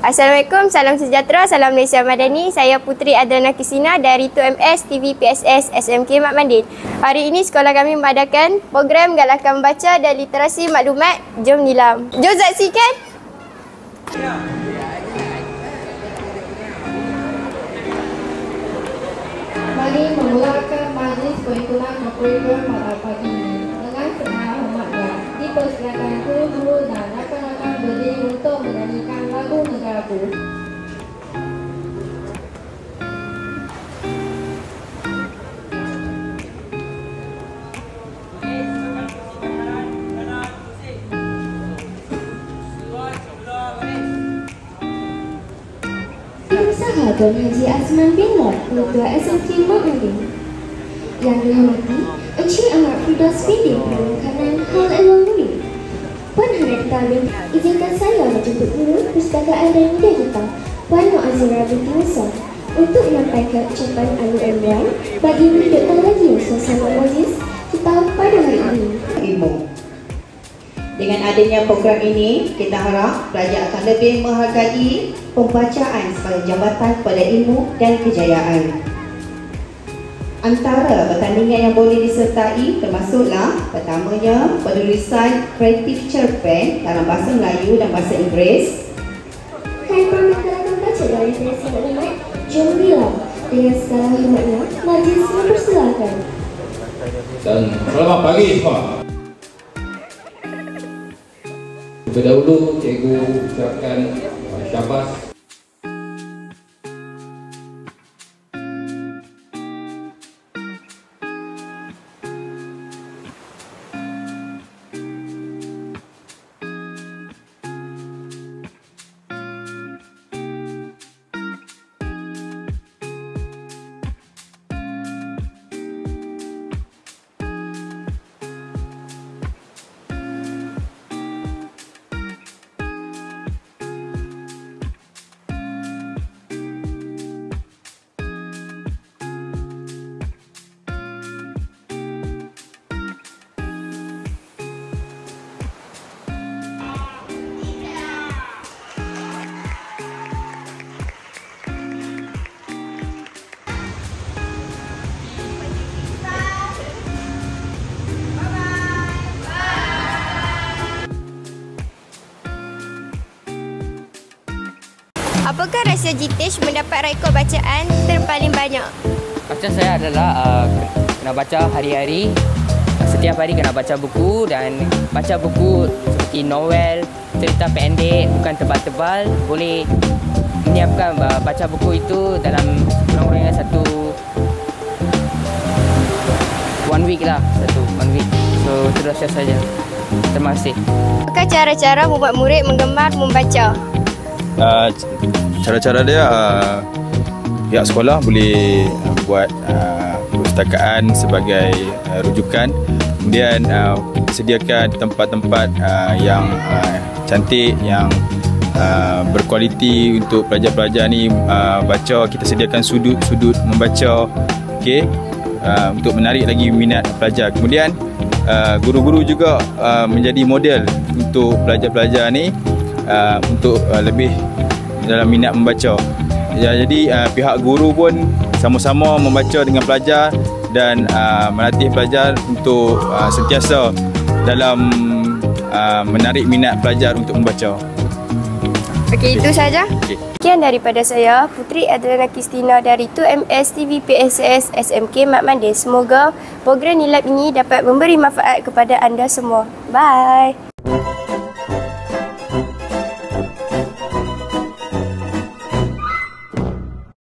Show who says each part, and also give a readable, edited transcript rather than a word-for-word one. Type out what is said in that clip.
Speaker 1: Assalamualaikum, salam sejahtera, salam Malaysia Madani. Saya Putri Adriana Kisina dari 2MS TV PSS SMK Mat Mandin. Hari ini sekolah kami mengadakan program Galakan Membaca dan Literasi Maklumat. Jom nilam. Jom saksikan.
Speaker 2: Mari memulakan majlis perhimpunan program pada pagi ini dengan senang hormatnya dipersilakan guru-guru dan rakan-rakan berdiri untuk menyanyikan lagu negaraku.
Speaker 3: Pengusaha Tuan Haji Azman bin Lod, Ketua SMK Mat Mandin. Yang dihormati Encik Ahmad Firdaus bin Kanan Hal Elalui. Puan Hanat Talim, izinkan saya menjemput guru Perpustakaan dan Media kita, Puan Noazira binti Musa, untuk menyampaikan ucapan alu-aluan bagi menghidupkan lagi suasana majlis kita pada hari ini.
Speaker 4: Ilmu. Dengan adanya program ini, kita harap pelajar akan lebih menghargai pembacaan sebagai jambatan kepada ilmu dan kejayaan. Antara pertandingan yang boleh disertai termasuklah pertamanya penulisan kreatif cerpen dalam bahasa Melayu dan bahasa Inggeris.
Speaker 3: Haipan Galakan Membaca dan Literasi Maklumat, jom nilam. Dengan segala hormatnya, majlis mempersilakan.
Speaker 5: Dan selamat pagi semua. Terdahulu, cikgu ucapkan syabas.
Speaker 1: Apakah rahsia Jitesh mendapat rekod bacaan terpaling banyak?
Speaker 6: Rahsia saya adalah kena baca hari-hari. Setiap hari kena baca buku dan baca buku seperti novel, cerita pendek, bukan tebal-tebal. Boleh menyiapkan baca buku itu dalam kurang-kurangnya one week. So itu rahsia saja. Terima kasih.
Speaker 1: Apakah cara-cara membuat murid menggemar membaca?
Speaker 7: Cara-cara dia pihak sekolah boleh buat perpustakaan sebagai rujukan, kemudian sediakan tempat-tempat yang cantik, yang berkualiti untuk pelajar-pelajar ni baca. Kita sediakan sudut-sudut membaca, okey, untuk menarik lagi minat pelajar. Kemudian guru-guru juga menjadi model untuk pelajar-pelajar ni untuk lebih dalam minat membaca. Jadi pihak guru pun sama-sama membaca dengan pelajar dan melatih pelajar untuk sentiasa dalam menarik minat pelajar untuk membaca.
Speaker 1: Okey, itu saja. Sekian daripada saya, Putri Adriana Kisina dari 2MS TV PSS SMK Mat Mandin. Semoga program nilam ini dapat memberi manfaat kepada anda semua. Bye.